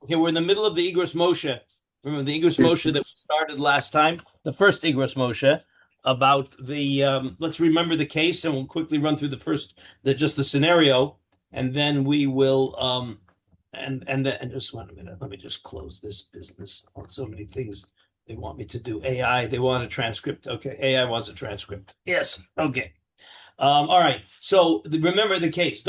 Okay, we're in the middle of the Igros Moshe. Remember the Igros Moshe that we started last time, the first Igros Moshe about the. Let's remember the case, and we'll quickly run through just the scenario, and then we will. And just 1 minute. Let me just close this business. So many things they want me to do. AI, they want a transcript. Okay, AI wants a transcript. Yes. Okay. All right. So remember the case.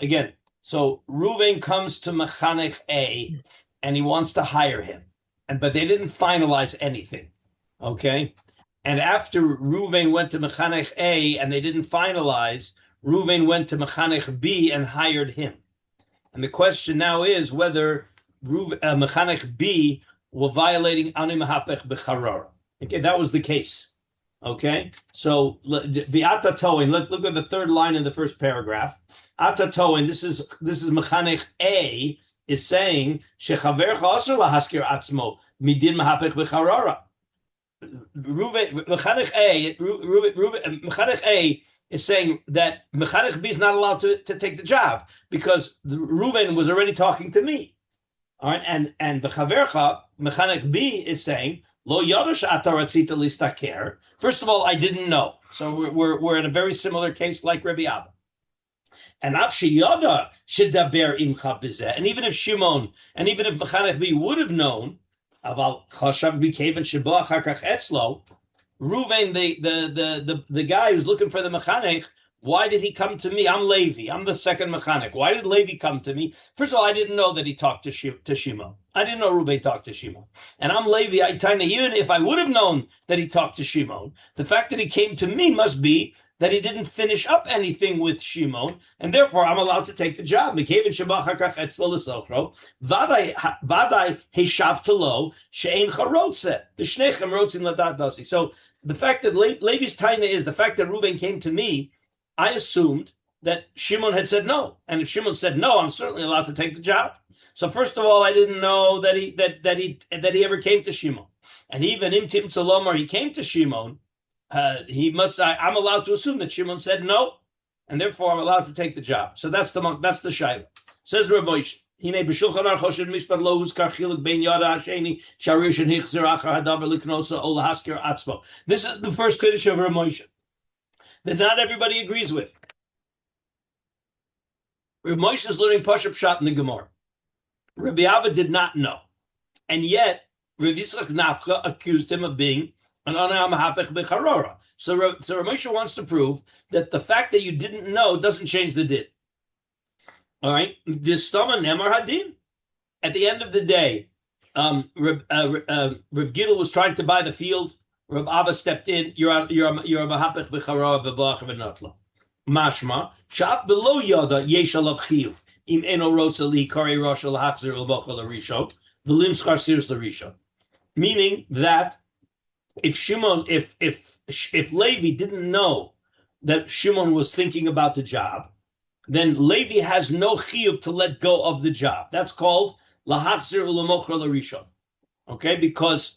Again. So Reuven comes to Mechanech A, and he wants to hire him, but they didn't finalize anything. Okay. And after Reuven went to Mechanech A, and they didn't finalize, Reuven went to Mechanech B and hired him. And the question now is whether Mechanech B were violating HaMehapech b'charara. Okay, that was the case. Okay, so v'ata toin. Look at the third line in the first paragraph. Ata toin. This is Mechanech A is saying shechavercha asur lahaskir atzmo midin mahapech b'charara. Mechanech A is saying that Mechanech B is not allowed to take the job because Reuven was already talking to me. All right, and the Chavercha, Mechanech B is saying, Lo yodosh ataratzita listaker. First of all, I didn't know. So we're in a very similar case like Rabbi Abba. And afshi yoda shedaber imcha bizeh. And even if Shimon, and even if Mechanech B would have known, aval chashav bikeven sheba achar etzlo, Reuven, the guy who's looking for the Mechanech, why did he come to me? I'm Levi. I'm the second Mechanech. Why did Levi come to me? First of all, I didn't know that he talked to Shimon. I didn't know Reuven talked to Shimon. And I'm Levi. Even if I would have known that he talked to Shimon, the fact that he came to me must be that he didn't finish up anything with Shimon, and therefore I'm allowed to take the job. So the fact that Levi's taina is the fact that Reuven came to me, I assumed that Shimon had said no, and if Shimon said no, I'm certainly allowed to take the job. So first of all, I didn't know that he ever came to Shimon, and even Imtim Tzalomar, he came to Shimon. I'm allowed to assume that Shimon said no, and therefore I'm allowed to take the job. So that's the shayla. Says Rabbi Moshe. This is the first Kiddush of Rabbi Moshe that not everybody agrees with. Rabbi Moshe is learning Pashup Pshat in the Gemara. Rabbi Abba did not know, and yet Rav Yitzchak Nafcha accused him of being an HaMehapech b'charara. So Rabbi Moshe wants to prove that the fact that you didn't know doesn't change the din. All right, this Stama Nemar Hadin. At the end of the day, Rav Gidel was trying to buy the field. Rav Abba stepped in. You're a Mahapech b'charara v'blach v'notla. Mashma shaf below yada yesh alav chiyuv im eno rotza li kari rosh lahachzir l'bocha l'rishon v'lim schar sirs l'rishon. Meaning that if Levi didn't know that Shimon was thinking about the job, then Levi has no chiyuv to let go of the job. That's called lahachzir u'lemocher l'rishon. Okay, because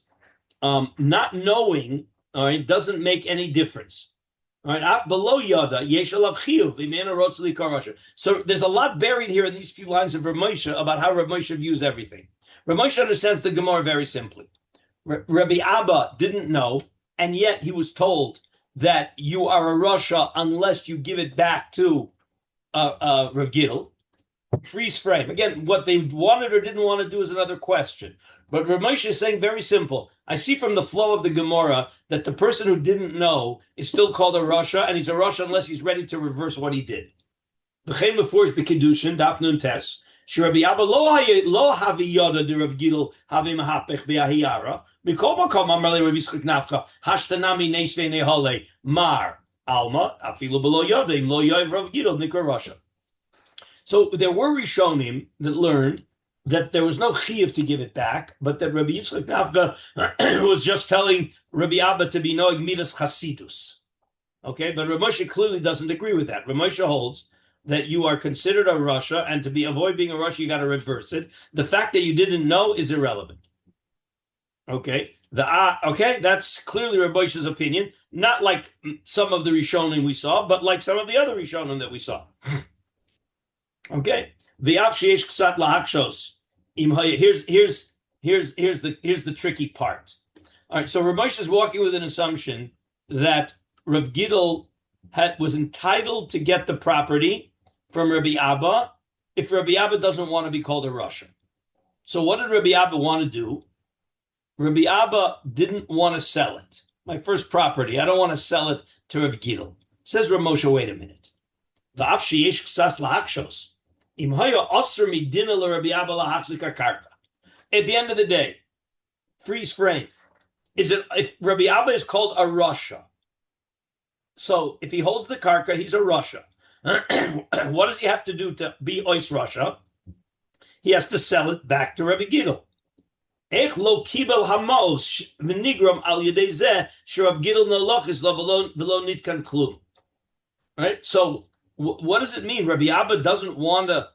not knowing, all right, doesn't make any difference. All right, below yada yesh alav chiyuv imena rotzli karasha. So there's a lot buried here in these few lines of Rav Moshe about how Rav Moshe views everything. Rav Moshe understands the Gemara very simply. Rabbi Abba didn't know, and yet he was told that you are a Rasha unless you give it back to Rav Gidel. Freeze frame. Again, what they wanted or didn't want to do is another question. But Rav Moshe is saying very simple. I see from the flow of the Gemara that the person who didn't know is still called a Rasha, and he's a Rasha unless he's ready to reverse what he did. V'chein mefurish b'kiddushin, daf nun tes. Shirabi Abba lo havi yoda de Rav Gidel havi mahapech be'ahiyara. Mikol makom amar le Rav Yitzchak Nafcha hashtanami neisvei nehole mar alma afilu below yoda im lo yoiv Rav Gidel nikra Rasha. So there were Rishonim that learned that there was no chiyuv to give it back, but that Rabbi Yitzchak Nafcha was just telling Rabbi Abba to be noig midas chasidus. Okay, but Rav Moshe clearly doesn't agree with that. Rav Moshe holds that you are considered a Rasha, and to avoid being a Rasha, you got to reverse it. The fact that you didn't know is irrelevant. Okay, that's clearly Rabbi Moshe's opinion. Not like some of the Rishonim we saw, but like some of the other Rishonim that we saw. Okay, the sheyesh ksat lahakshos. Here's the tricky part. All right, so Rav Moshe is walking with an assumption that Rav Gidl was entitled to get the property from Rabbi Abba if Rabbi Abba doesn't want to be called a Rasha. So what did Rabbi Abba want to do? Rabbi Abba didn't want to sell it. My first property, I don't want to sell it to Rav Gidl. Says Rav Moshe, wait a minute. V'af sheyesh ksas lahakshos. Im haya osr midina l'Rabbi Abba lahachzik karka. At the end of the day, freeze frame. Is it if Rabbi Abba is called a Rasha? So if he holds the karka, he's a Rasha. What does he have to do to be ois Rasha? He has to sell it back to Rabbi Gidl. Ech lo kibel hamos v'nigram al yedei zeh sh'Rab Gidl nolochis lo v'lo nitkan klum. Right. So what does it mean? Rabbi Abba doesn't want to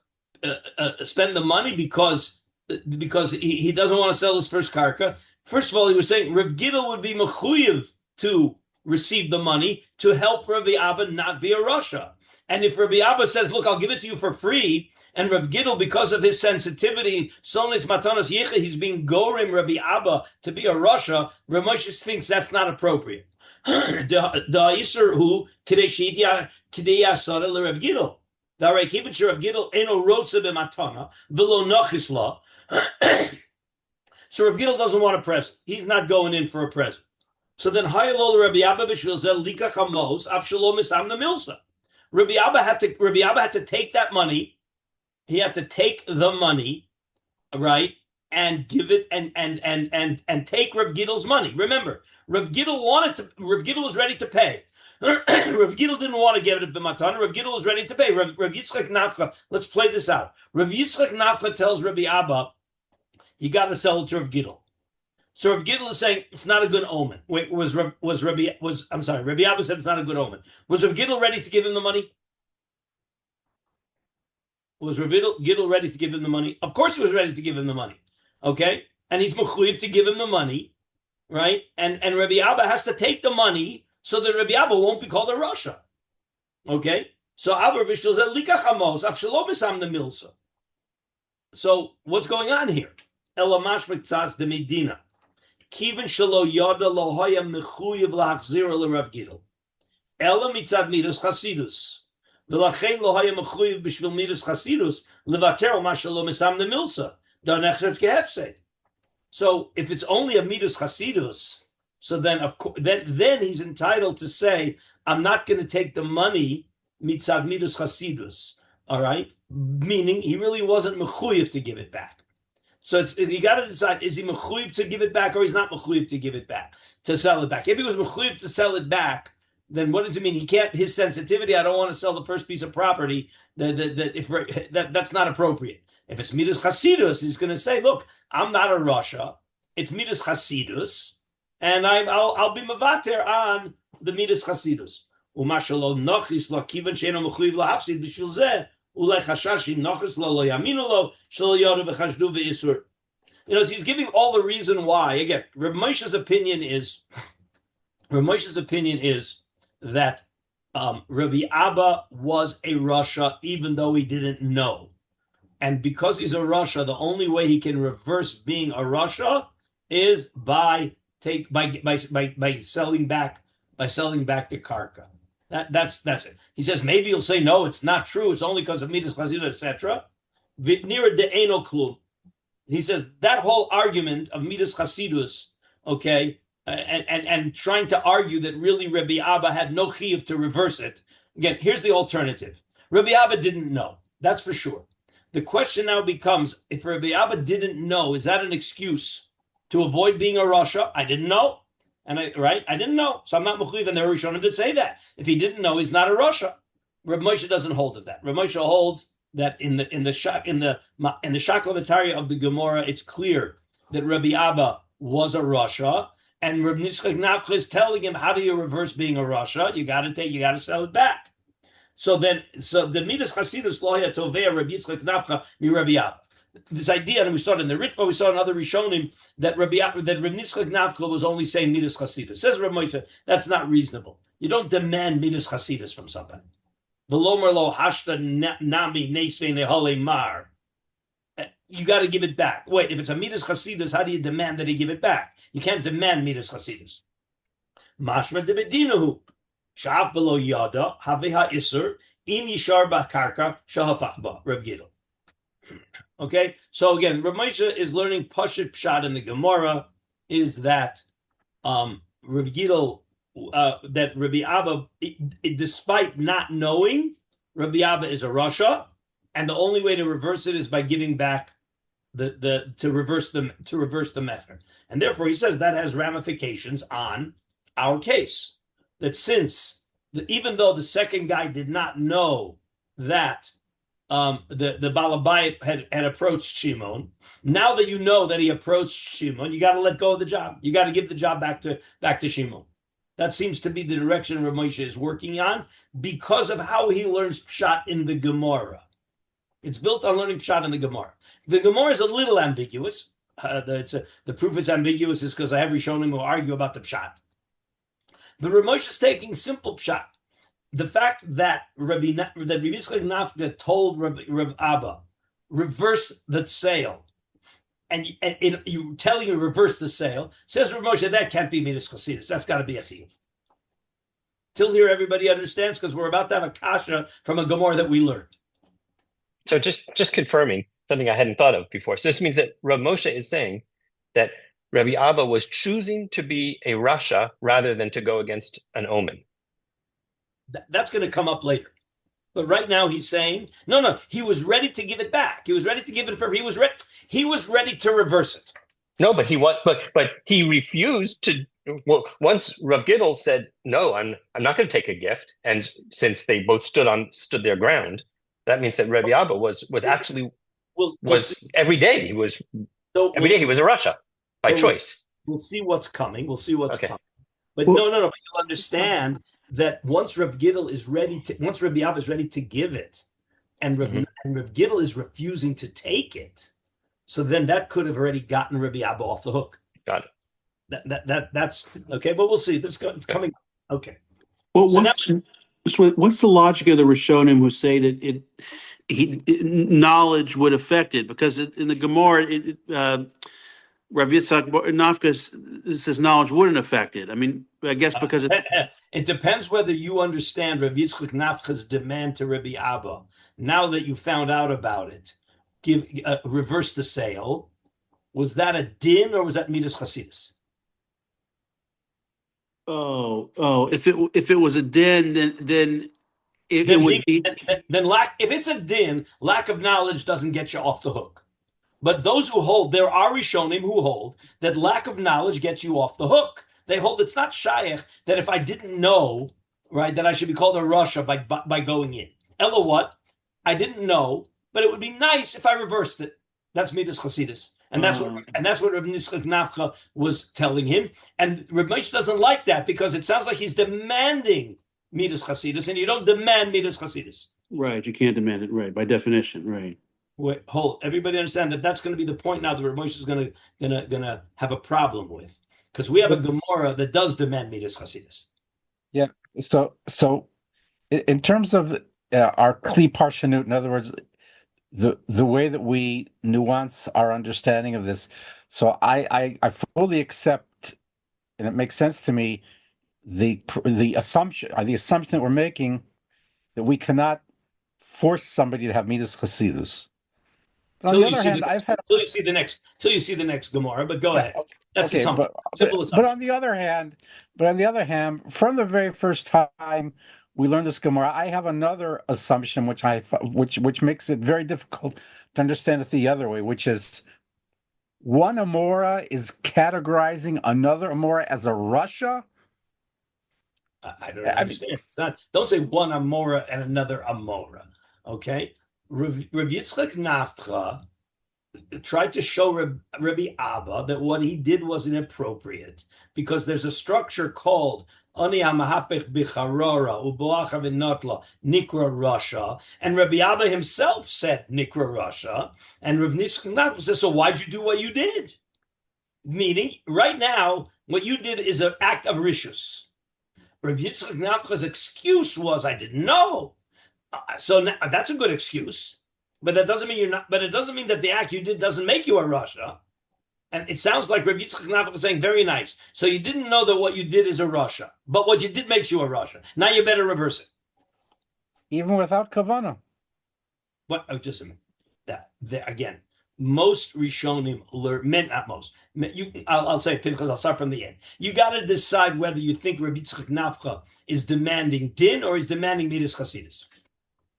spend the money because he doesn't want to sell his first karka. First of all, he was saying Rav Gidl would be mechuyev to receive the money to help Rabbi Abba not be a Rasha. And if Rabbi Abba says, look, I'll give it to you for free, and Rav Gidl, because of his sensitivity, Sonis Matanas Yecha, he's being gorim Rabbi Abba to be a Rasha, Rav Moshe thinks that's not appropriate. The Isser who Kidei Yasara le Rav Gidl. The Reikivich Rav Gidl eno rotze b'matana v'lo nochis la. So Rav Gidl doesn't want a present. He's not going in for a present. So then Hayalol Rabbi Abba b'shvil zeh lika chamos avshalom misam the milsa. Rabbi Abba had to take that money. He had to take the money, right, and give it and take Rav Gidl's money. Remember, Rav Gidl was ready to pay. Rav Gidl didn't want to give it to Matan. Rav Gidl was ready to pay. Rav Yitzchak Nafcha, let's play this out. Rav Yitzchak Nafcha tells Rabbi Abba, you got to sell it to Rav Gidl. So Rav Gidl is saying it's not a good omen. Wait, Rabbi Abba said it's not a good omen. Was Rav Gidl ready to give him the money? Was Rav Gidl ready to give him the money? Of course he was ready to give him the money. Okay? And he's mechuyev to give him the money, right? And Rabbi Abba has to take the money so that Rabbi Abba won't be called a Rasha. Okay? So Abba Bishul said, Lika chamos, avshalom isam the milsa. So what's going on here? Elamash mektzas de medina. Kiven shelo yoda lo hoya mechuyev lahachzir l'Rav Gidl. Ela mitzad midas chasidus. V'lachein lo hoya mechuyev b'shvil midas chasidus levater ma shelo misam the milsa. Danechret kehefsed. So if it's only a midas chasidus, so then of course then he's entitled to say, I'm not going to take the money mitzad midas chasidus. All right, meaning he really wasn't mechuyev to give it back. So you got to decide: is he mechuyev to give it back, or he's not mechuyev to give it back, to sell it back? If he was mechuyev to sell it back, then what does it mean? He can't. His sensitivity: I don't want to sell the first piece of property. That's not appropriate. If it's midas chasidus, he's going to say, "Look, I'm not a Rasha. It's midas chasidus, and I'll be mevater on the midas chasidus." Umashalo nochis la kivan sheino mechuyev lahafsid b'shvil zeh. So he's giving all the reason why. Again, Rabbi Moshe's opinion is that Rabbi Abba was a Rasha even though he didn't know, and because he's a Rasha, the only way he can reverse being a Rasha is by selling back the karka. That's it. He says maybe you'll say no, it's not true. It's only because of midas chazida, etc. Vitnira de'eno klum. He says that whole argument of midas chasidus, okay, and trying to argue that really Rabbi Abba had no chiyuv to reverse it. Again, here's the alternative. Rabbi Abba didn't know. That's for sure. The question now becomes: if Rabbi Abba didn't know, is that an excuse to avoid being a Rasha? I didn't know. I didn't know, so I'm not mechuyev. And the Rishonim did say that if he didn't know, he's not a Rasha. Reb Moshe doesn't hold of that. Reb Moshe holds that in the Shaklavatariya of the Gemara, it's clear that Rabbi Abba was a Rasha, and Reb Yitzchak Nafcha is telling him, how do you reverse being a Rasha? You got to sell it back. So the midas chasidus loya tovea Reb Yitzchak Nafcha mi Rabbi Abba. This idea, and we saw it in the Ritva, we saw in other Rishonim, that Reb Yitzchak Nafcha was only saying midas chasidus. Says Reb Moshe, that's not reasonable. You don't demand midas chasidus from somebody. Velomer lo hashta nami neisve nehale mar. You got to give it back. Wait, if it's a midas chasidus, how do you demand that he give it back? You can't demand midas chasidus. Mashma de bedinahu. Shaf below yada haveha iser im yishar b'karka shahafach ba Rav Gidel. Okay, so again, Rav Moshe is learning Pashut Pshat in the Gemara is that Rav Gidel, that Rabbi Abba, despite not knowing, Rabbi Abba is a Rasha, and the only way to reverse it is by giving back to reverse the mecher, and therefore he says that has ramifications on our case. That since even though the second guy did not know that the Balabayit had approached Shimon, now that you know that he approached Shimon, you got to let go of the job. You got to give the job back to Shimon. That seems to be the direction Rav Moshe is working on because of how he learns Pshat in the Gemara. It's built on learning Pshat in the Gemara. The Gemara is a little ambiguous. The proof it's ambiguous is because I have Rishonim who argue about the Pshat. But Rav Moshe is taking simple Pshat. The fact that Rabbi Yitzchak Nafka told Rav Abba, reverse the sale, and you telling him reverse the sale, says Rav Moshe, that can't be Midas Chasidus. That's got to be a chiyuv. Till here, everybody understands because we're about to have a kasha from a Gemara that we learned. So just confirming something I hadn't thought of before. So this means that Rav Moshe is saying that Rabbi Abba was choosing to be a Rasha rather than to go against an omen. That's going to come up later. But right now he's saying, no, he was ready to give it back. He was ready to give it for. He was ready to reverse it. No, but he refused to. Well, once Rav Gidel said, "No, I'm not going to take a gift," and since they both stood their ground, that means that Rabbi Abba was actually every day he was every day he was a Rasha by choice. We'll see what's coming. Coming. But no. But you'll understand that once Rav Gidel is ready to, once Rabbi Abba is ready to give it, and Rav Gidel is refusing to take it, so then that could have already gotten Rabbi Abba off the hook. Got it. That's okay, but we'll see. It's coming. Okay. Well, what's the logic of the Rishonim who say that knowledge would affect it? Because in the Gemara, Rabbi Yitzchak Nafka says knowledge wouldn't affect it. I mean, I guess because it's... It depends whether you understand Rabbi Yitzchak Nafka's demand to Rabbi Abba. Now that you found out about it, reverse the sale. Was that a din or was that midas chasidus? If it was a din, then it would be. Then if it's a din, lack of knowledge doesn't get you off the hook. But those who hold, there are Rishonim who hold that lack of knowledge gets you off the hook. They hold it's not shayach that if I didn't know, right, that I should be called a Rasha by going in. Ella what? I didn't know, but it would be nice if I reversed it. That's midas chasidus. And that's what Rabbi Yitzchak Nafka was telling him. And Rabbi Moshe doesn't like that because it sounds like he's demanding midas chasidus, and you don't demand midas chasidus. Right, you can't demand it. Right, by definition. Right. Wait, hold. Everybody understand that that's going to be the point now that Rabbi Moshe is going to have a problem with, because we have a Gemara that does demand midas chasidus. Yeah. So in terms of our kli parshanut, in other words, the way that we nuance our understanding of this, so I fully accept, and it makes sense to me, the assumption that we're making that we cannot force somebody to have midas chasidus. But on the other hand, till you see the next Gemara. But go ahead. That's the simple assumption. But on the other hand, from the very first time we learned this Gemara, I have another assumption which makes it very difficult to understand it the other way, which is one Amora is categorizing another Amora as a Rasha. I don't understand. It's not. Don't say one Amora and another Amora. Okay, Rav Yitzchak Nafka tried to show Rabbi Abba that what he did was inappropriate because there's a structure called Ani HaMehapech Bicharora Uboacha V'Notla Nikra Rasha, and Rabbi Abba himself said Nikra Rasha, and Rav Yitzchak Nafka says, so why'd you do what you did? Meaning, right now, what you did is an act of rishus. Rav Yitzchak Nafka's excuse was, I didn't know. So now, that's a good excuse, but that doesn't mean you're not. But it doesn't mean that the act you did doesn't make you a rasha. And it sounds like Rabbi Yitzchak Nafech is saying, very nice. So you didn't know that what you did is a rasha, but what you did makes you a rasha. Now you better reverse it. Even without kavana. What? Oh, just a minute. Again, most Rishonim learn, not most. I'll say Pinchas. I'll start from the end. You got to decide whether you think Rabbi Yitzchak Nafech is demanding din or is demanding midas chasidus.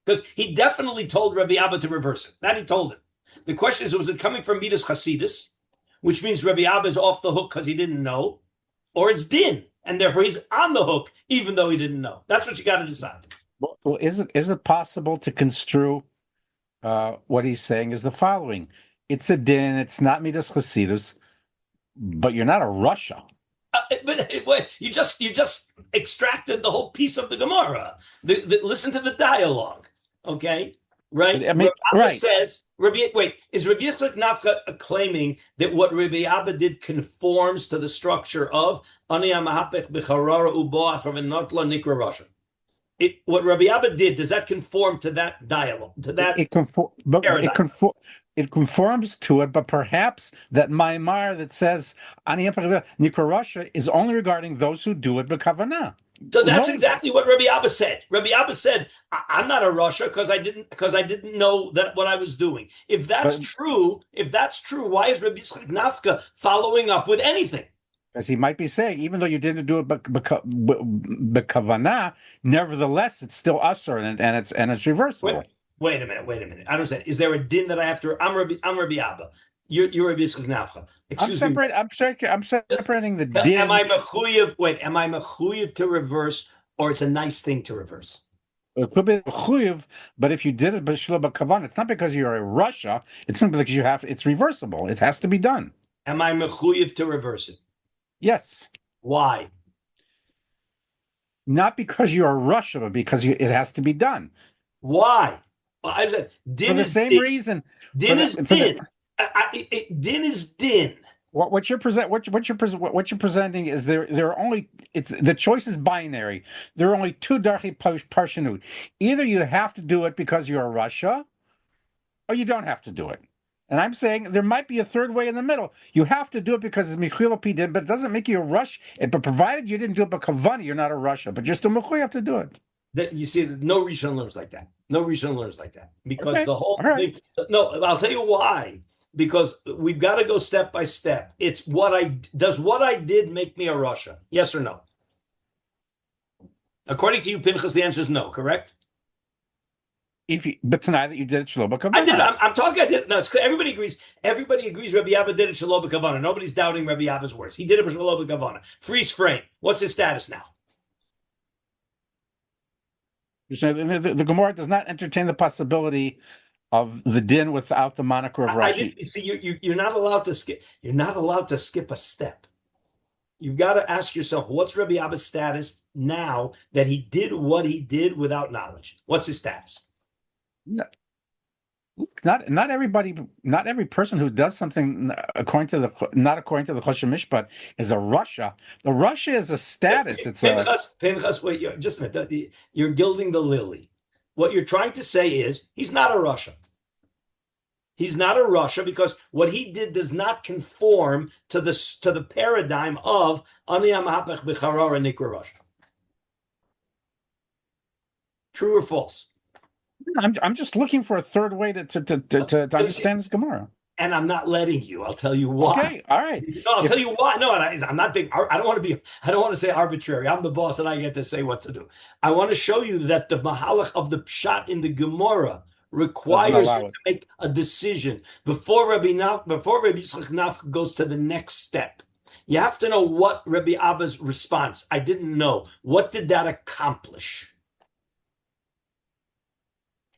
Because he definitely told Rabbi Abba to reverse it. That he told him. The question is, was it coming from midas chasidus, which means Rabbi Abba is off the hook because he didn't know, or it's din, and therefore he's on the hook even though he didn't know. That's what you got to decide. Well, is it possible to construe what he's saying is the following? It's a din, it's not midas chasidus, but you're not a rasha. But you just extracted the whole piece of the Gemara. Listen to the dialogue, okay? Right? I mean, Rabbi right. says, is Rabbi Yitzchak Nafech claiming that what Rabbi Abba did conforms to the structure of Ani HaMehapech b'charara ubo achav v'notla nikra rasha? What Rabbi Abba did, does that conform to that dialogue, to that it conforms to it, but perhaps that Maimar that says Ani HaMehapech nikra rasha is only regarding those who do it b'kavanah. So that's exactly what Rabbi Abba said. Rabbi Abba said, "I'm not a rasha because I didn't know that what I was doing." If that's true, why is Rabbi Yitzchak Nafech following up with anything? Because he might be saying, even though you didn't do it b'kavanah, nevertheless, it's still usher and it's reversible. Wait a minute. I don't understand. Is there a din that I have to? I'm Rabbi Abba. You're Rabbi Yitzchak Nafech. I'm separating the din. Am I mechuyev to reverse, or it's a nice thing to reverse? It could be mechuyev, but if you did it b'shlo b'kavanah, it's not because you're a rasha. It's simply because it's reversible. It has to be done. Am I mechuyev to reverse it? Yes. Why? Not because you're a rasha, but because it has to be done. Why? Well, I said din for the is same din. reason. Din is din. Din is din. What you're presenting is there are only the choice is binary. There are only two darchi parshanut. Either you have to do it because you're a rasha, or you don't have to do it. And I'm saying there might be a third way in the middle. You have to do it because it's michuyah pidin, but it doesn't make you a rush. But provided you didn't do it by kavani, you're not a rasha. But you're still michuyah to do it. You see, no Rishon learns like that. Because the whole right. thing. No, I'll tell you why. Because we've got to go step by step. It's what I did make me a rasha? Yes or no? According to you, Pinchas, the answer is no. Correct? But tonight that you did it shelo b'kavanah. I did. I'm talking. I did. No, it's clear. Everybody agrees. Everybody agrees. Rabbi Abba did it shelo b'kavanah. Nobody's doubting Rabbi Abba's words. He did it for shelo b'kavanah. Freeze frame. What's his status now? You're saying the Gemara does not entertain the possibility of the din without the moniker of Rashi. You're not allowed to skip. You're not allowed to skip a step. You've got to ask yourself, what's Rabbi Abba's status now that he did what he did without knowledge? What's his status? No. Not every person who does something not according to the Choshen Mishpat is a rasha. The rasha is a status. It's Pinchas, wait, just a minute. You're gilding the lily. What you're trying to say is he's not a rasha. He's not a rasha because what he did does not conform to the paradigm of Ani HaMehapech b'charara nikra rasha. True or false? I'm just looking for a third way to understand this Gemara. And I'm not letting you. I'll tell you why. Okay, all right. No, I'll tell you why. No, I'm not being. I don't want to say arbitrary. I'm the boss, and I get to say what to do. I want to show you that the mahalach of the pshat in the Gemara requires you to make a decision before Rabbi Yitzchak Nafech goes to the next step. You have to know what Rabbi Abba's response. I didn't know. What did that accomplish?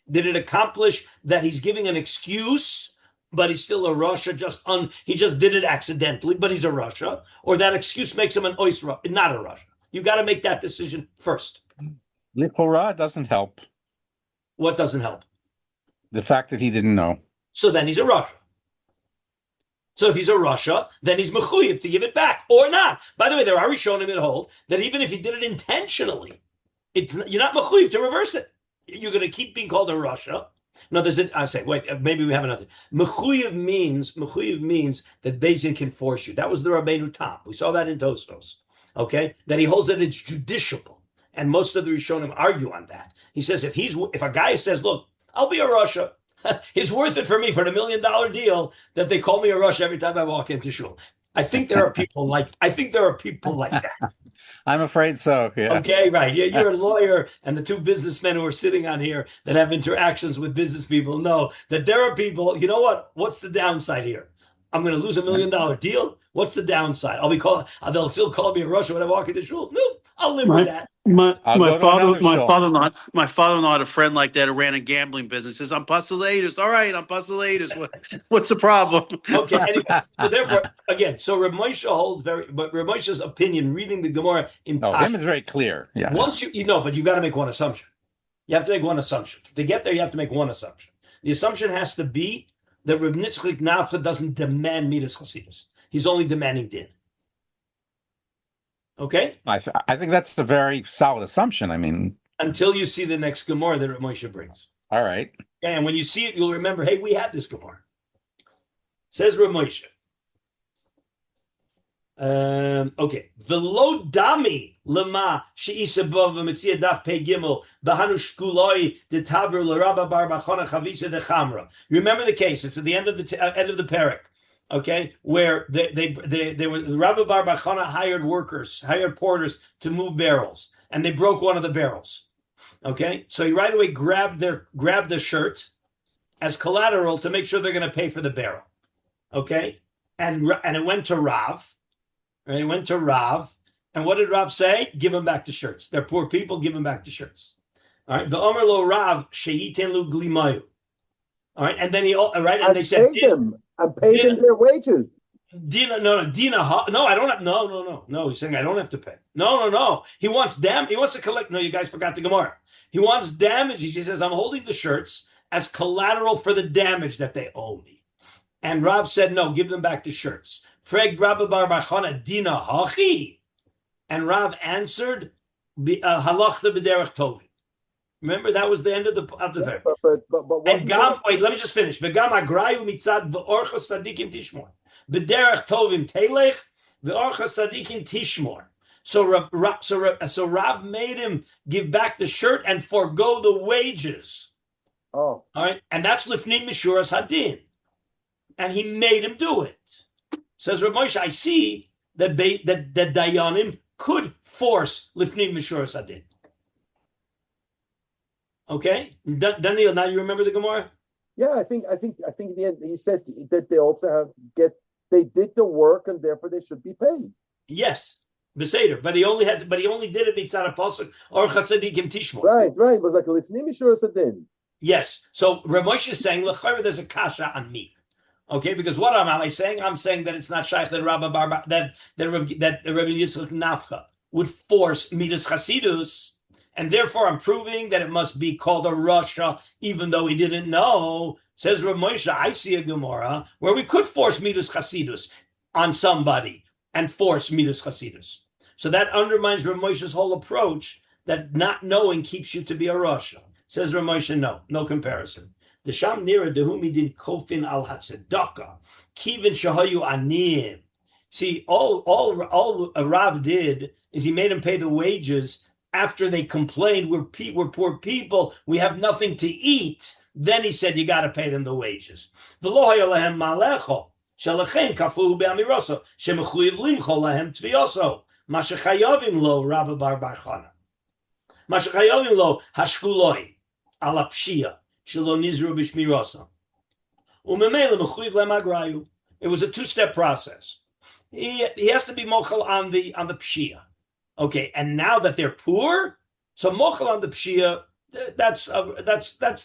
Did it accomplish that he's giving an excuse, but he's still a rasha? He just did it accidentally, but he's a rasha, or that excuse makes him an ois not a rasha? You got to make that decision first. Lipora doesn't help. What doesn't help? The fact that he didn't know. So then he's a rasha. So if he's a rasha, then he's mechuyev to give it back or not. By the way, there are Rishonim that hold that even if he did it intentionally, you're not mechuyev to reverse it. you're going to keep being called a Russia. No, I say, wait, maybe we have another. Mechuyev means that Beis can force you. That was the Rabbeinu Tam. We saw that in Tosfos. Okay, that he holds that it's judiciable, and most of the Rishonim argue on that. He says if a guy says, "Look, I'll be a Russia," it's worth it for me for the $1 million deal that they call me a Russia every time I walk into shul. I think there are people like that. I'm afraid so. Yeah. Okay, right. You're a lawyer, and the two businessmen who are sitting on here that have interactions with business people know that there are people. You know what? What's the downside here? I'm going to lose $1 million deal. What's the downside? They'll still call me a Russia when I walk into shul. No, I'll live with that. My father-in-law had a friend like that who ran a gambling business. Says, "I'm Pasulatus." All right, I'm Pasulatus. What's the problem? Okay. Anyway, so therefore, again, so Reb Moshe holds but Reb Moshe's opinion, reading the Gemara in Pashto, him is very clear. Yeah. Once but you got to make one assumption. You have to make one assumption. To get there, you have to make one assumption. The assumption has to be that Reb Nitzchik Nafcha doesn't demand Midas Chasidus. He's only demanding din. Okay? I think that's a very solid assumption. I mean, until you see the next Gemara that Reb Moshe brings. All right. And when you see it, you'll remember, hey, we had this Gemara. Says Reb Moshe. Okay. V'lo dami lema she'isa bov v'metzia daf pei gimel b'hanu shkuloi d'tavru l'rabba bar bachona chavisa dechamra. Remember the case. It's at the end of the parak. Okay, where they were Rabbi Bar Bachana hired porters to move barrels, and they broke one of the barrels. Okay, so he right away grabbed the shirt as collateral to make sure they're going to pay for the barrel. Okay, and it went to Rav. Right, it went to Rav, and what did Rav say? Give them back the shirts. They're poor people. Give them back the shirts. All right, the Omer lo Rav she'iten lu glimayu. All right, and then they said I'm paying their wages. Dina, no, I don't have, no. He's saying I don't have to pay. No. He wants to collect. No, you guys forgot the Gemara. He wants damages. He says, I'm holding the shirts as collateral for the damage that they owe me. And Rav said, no, give them back the shirts. Freg Rabba Bar Bachana Dina Hachi. And Rav answered, Halachta B'derech Tovin. Remember, that was the end of the verse. And wait, let me just finish. Begam agrayu mitzad v'orchos sadikim tishmor. B'derech tovim telech v'orchos sadikim tishmor. So Rav made him give back the shirt and forego the wages. Oh, all right, and that's lifnim mishuras hadin, and he made him do it. Says Rav Moshe, I see that dayanim could force lifnim mishuras hadin. Okay, Daniel. Now you remember the Gemara? Yeah, I think in the end he said that they also they did the work and therefore they should be paid. Yes, Beseder, but he only did it mitzad pasuk or chasadikim tishmor. Right. It was like a lifnim mishuras hadin. Yes. So Rav Moshe is saying l'chayra there's a kasha on me. Okay, because what am I saying? I'm saying that it's not shaykh that Rabbi Rabbi Yitzchak Nafcha would force midas chasidus. And therefore, I'm proving that it must be called a Russia, even though he didn't know. Says Rav Moshe, I see a Gemara where we could force Midas Chasidus on somebody and force Midas Chasidus. So that undermines Rav Moshe's whole approach that not knowing keeps you to be a Russia. Says Rav Moshe, no comparison. The Sham Nira Dehumidin Kofin al Hatzedaka, Kivin Shahayu Anim. See, all Rav did is he made him pay the wages after they complained, we're poor people, we have nothing to eat. Then he said, you got to pay them the wages. It was a two-step process. He has to be mochel on the pshia. Okay, and now that they're poor, so mochel on the pshia, that's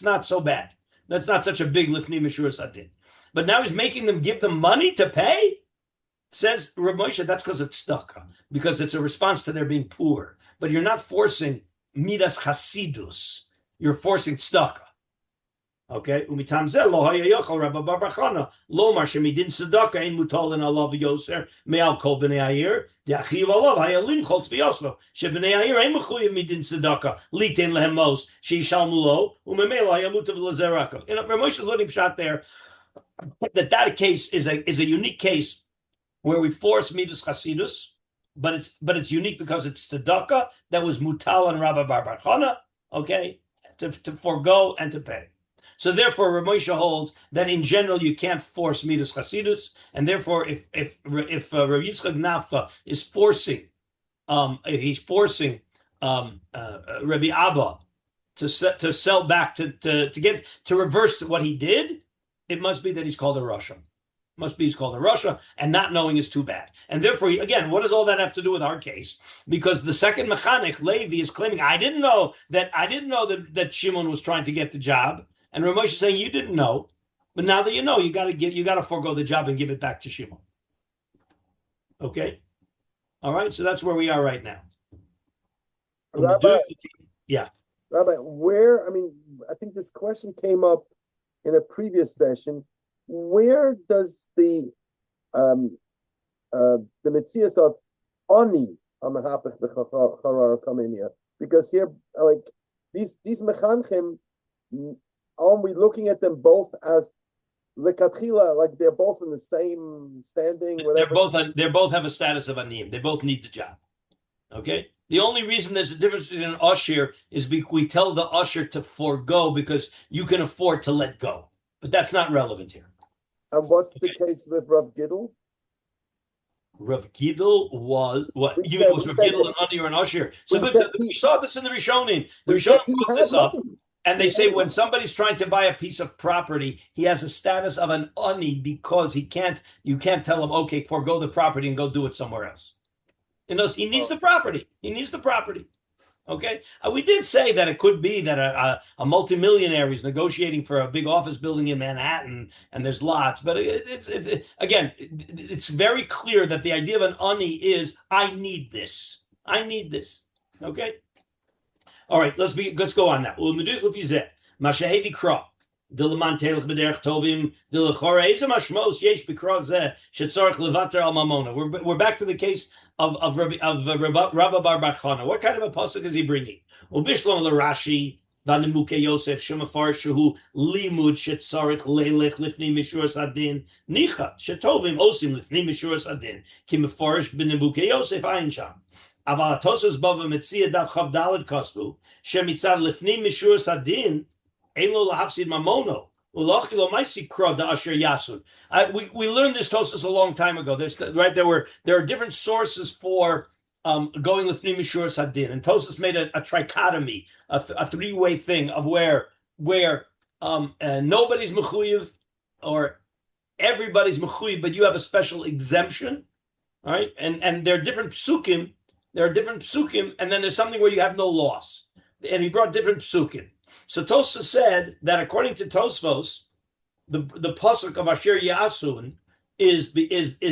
not so bad. That's not such a big lifnei mishuras hadin. But now he's making them give them money to pay. Says Rav Moshe, that's because it's tzedakah, because it's a response to their being poor. But you're not forcing midas chasidus. You're forcing tzedakah. Okay, umitam zeh lo haya yochel Rabbi Bar Bar Chana lo mar shemidin tzedakah ein mutalin alav yoser me'al kol bnei ha'ir de'achiv alav haya limchol tzviyoslo shebnei ha'ir ein mechuyev midin tzedakah liten lehem mos sheishalmu lo umemelo haya mutav lezeraka. Rav Moshe is learning pshat there that case is a unique case where we force midas chasidus, but it's unique because it's tzedakah that was mutal on Rabbi Bar Bar Chana, okay, to forego and to pay. So therefore, Rav Moshe holds that in general you can't force midas chasidus, and therefore, if Rav Yitzchak Nafka is forcing, he's forcing Rabbi Abba to sell back to reverse what he did, it must be that he's called a Rasha. Must be he's called a Rasha, and not knowing is too bad. And therefore, again, what does all that have to do with our case? Because the second mechanic, Levi, is claiming, I didn't know that Shimon was trying to get the job. And Rav Moshe is saying, you didn't know, but now that you know, you got to forego the job and give it back to Shimon. Okay, all right. So that's where we are right now. Rabbi, yeah, Rabbi, I think this question came up in a previous session. Where does the Metzias of Oni HaMehapech HaCharara come in here? Because here, like these mechanchim, are we looking at them both as lekatchila, like they're both in the same standing? Whatever. They both have a status of anim. They both need the job. Okay. The only reason there's a difference between an usher is we tell the usher to forego because you can afford to let go, but that's not relevant here. And what's the case with Rav Gidl? Rav Gidl was what? You mean was Rav Gidl an ani or an usher? So we saw this in the Rishonim. The Rishonim put this up. And they say when somebody's trying to buy a piece of property, he has a status of an ani because you can't tell him, okay, forego the property and go do it somewhere else. He needs the property. He needs the property. Okay? We did say that it could be that a multimillionaire is negotiating for a big office building in Manhattan and there's lots. But it's very clear that the idea of an ani is, I need this. I need this. Okay? All right, let's go on now. Mashahevi Kra. Dilaman Telech Bederech Tovim, Dilachore, Mashmos, Yesh Bikra Shetzarch Levater al Mamona. We're back to the case of Rabbi Bar Bar Chana. What kind of a pasuk is he bringing? Ubishlam Rashi, Vanimuke Yosef, Shemafar Shehu, Limud, Shetzarch Lelech, Lifni Mishur Sadin, Nicha, Shetovim Osim, Lifni Mishur Sadin, Kimafarish Benimuke Yosef Ainsham. Aval Atosos Bava Metzia Dav Chav Dalad Kosvu, Shemitzad Lifni Mishur Sadin, Elo Lahafsid Mamono. We learned this Tosas a long time ago. There are different sources for going with Mishur Sadin, and Tosas made a trichotomy, a three-way thing of where nobody's mechuyev or everybody's mechuyev, but you have a special exemption, all right? And there are different psukim. And then there's something where you have no loss. And he brought different psukim. So Tosfos said that according to Tosfos, the pasuk of Asher Yasun is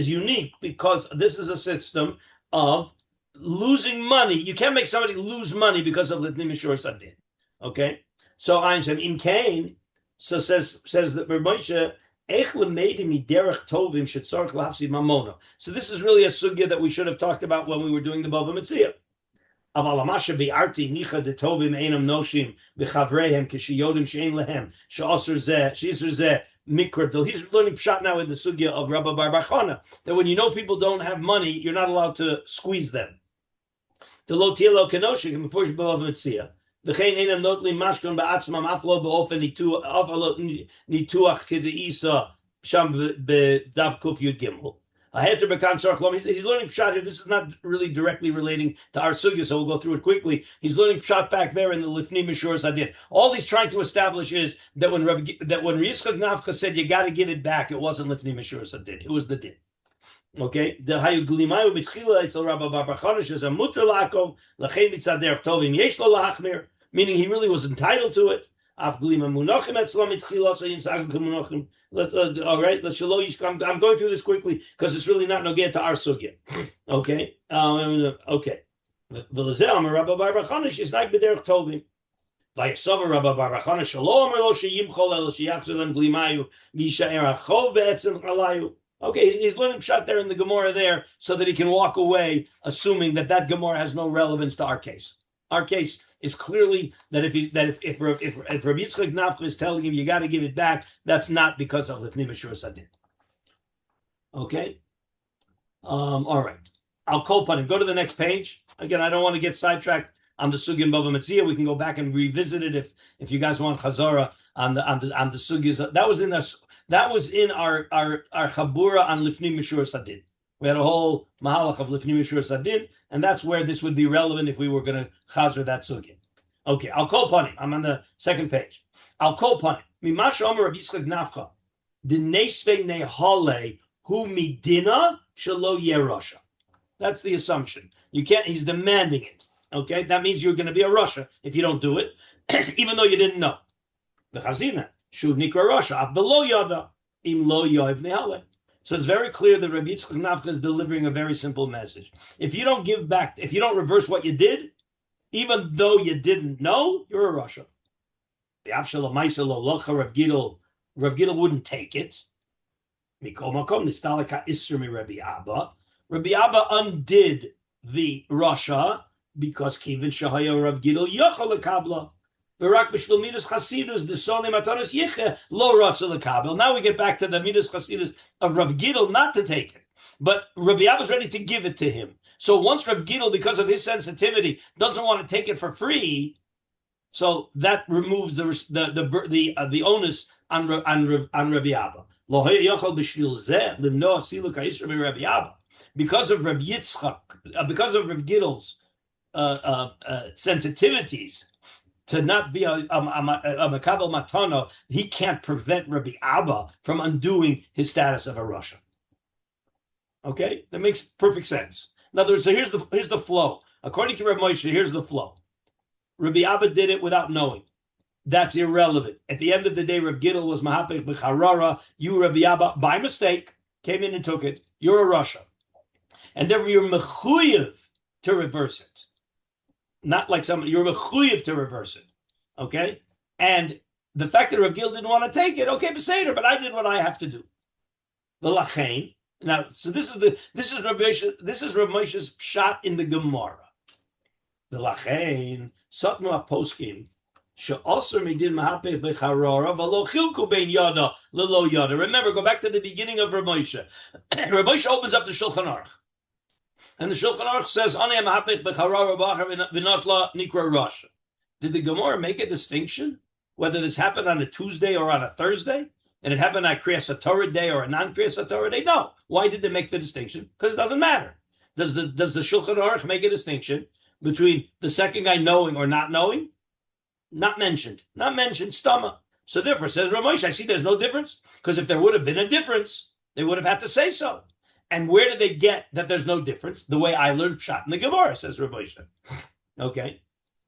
unique because this is a system of losing money. You can't make somebody lose money because of Litni Mishur Sadin. Okay, so Einstein in Cain, so says that Moshe So this is really a sugya that we should have talked about when we were doing the Bava Metzia. He's learning pshat now in the sugya of Rabbi Bar Bar Chana, that when you know people don't have money, you're not allowed to squeeze them. The lo tielo kenoshik before Bava Metzia. V'chein einam notli mashkon ba'atzmam aflo be'ofen nituach kedeisa sham be'dav kuf yud gimel. He's learning pshat here. This is not really directly relating to our sugya, so we'll go through it quickly. He's learning pshat back there in the Lifni Mishur Sadin. All he's trying to establish is that when Yitzchak Nafcha said you got to give it back, it wasn't Lifni Mishur Sadin. It was the din. Okay, the Hayu Glimayu Mitchila Eitzel Rabba Bar Bar Chana is a muter laakov lachem mitzader tovim yesh lo lahachmir, meaning he really was entitled to it. Af glima munachim etzlam mitchila so yinsagim kemunachim. All right, let's shalo yishkam. I'm going through this quickly because it's really not nogea to our sugya. Okay, okay. V'lezel Rabba Bar Bar Chana is like b'derech tovim. Vayasover Rabbi Bar Bachana Shalom Lo Sheyimchol El Sheyachzulem Glimayu Vishaer Achov Be'etzem Chalayu. Okay, he's learning pshat there in the Gemara there so that he can walk away assuming that Gemara has no relevance to our case. Our case is clearly that if Rabbi Yitzchak Nafcha is telling him you got to give it back, that's not because of the Pnei Meshur Sadin. Okay? All right. I'll call upon him. Go to the next page. Again, I don't want to get sidetracked on the Sugya and Bava Metzia. We can go back and revisit it if you guys want Chazara on the Sugyas. That was in our Chabura on Lifnei Meshur Sadin. We had a whole mahalach of Lifnei Meshur Sadin, and that's where this would be relevant if we were going to chazer that sugya. Okay, I'll call upon him. I'm on the second page. I'll call upon him. Mimash Omer Rabbi Yitzchak Nafcha, Dinesve Nehale Hu Midina Shelo Yerusha. That's the assumption. You can't. He's demanding it. Okay, that means you're going to be a Russia if you don't do it, even though you didn't know. The Chazina Shuv Nikra Russia Af Below Yada Im Lo Yoiv Nehale. So it's very clear that Rabbi Yitzchak Nafcha is delivering a very simple message. If you don't give back, if you don't reverse what you did, even though you didn't know, you're a Russia. The Avshala Maiselo Locha Rav Gidel wouldn't take it. Mikol Makom Nistalaka Isser Rabbi Abba. Rabbi Abba undid the Russia because Kivin Shahaya Rav Gidel Yochel Kabla. Now we get back to the Midas Chasidus of Rav Gidel not to take it. But Rabbi Abba is ready to give it to him. So once Rav Gidel, because of his sensitivity, doesn't want to take it for free, so that removes the onus on Rabbi Abba. Because of Rabbi Yitzchak, because of Rav Gidel's sensitivities, to not be a Makabel Matano, he can't prevent Rabbi Abba from undoing his status of a Russia. Okay, that makes perfect sense. In other words, so here's the flow. According to Rabbi Moshe, here's the flow. Rabbi Abba did it without knowing. That's irrelevant. At the end of the day, Rav Gidel was Mahapech B'Charara. You, Rabbi Abba, by mistake, came in and took it. You're a Russia. And therefore you're mechuyev to reverse it. Not like you're mechuyev to reverse it. Okay? And the fact that Rav Gidel didn't want to take it, okay, but I did what I have to do. The lachain. Now, so this is Rav Moshe's shot in the Gemara. The lachain satnu poskim she'aser midin mahapech becharara v'lo chilku bein yada lelo yada. Remember, go back to the beginning of Rav Moshe. Rav Moshe opens up the Shulchan Aruch, and the Shulchan Aruch says, "Ani mahapech becharara b'achar v'natla nikra rasha." Did the Gemara make a distinction whether this happened on a Tuesday or on a Thursday? And it happened on a Kriyas HaTorah day or a non-Kriyas HaTorah day? No. Why did they make the distinction? Because it doesn't matter. Does the Shulchan Aruch make a distinction between the second guy knowing or not knowing? Not mentioned. Not mentioned. Stama. So therefore, says Ramosh, I see there's no difference. Because if there would have been a difference, they would have had to say so. And where did they get that there's no difference? The way I learned Pshat in the Gemara, says Ramosh. Okay.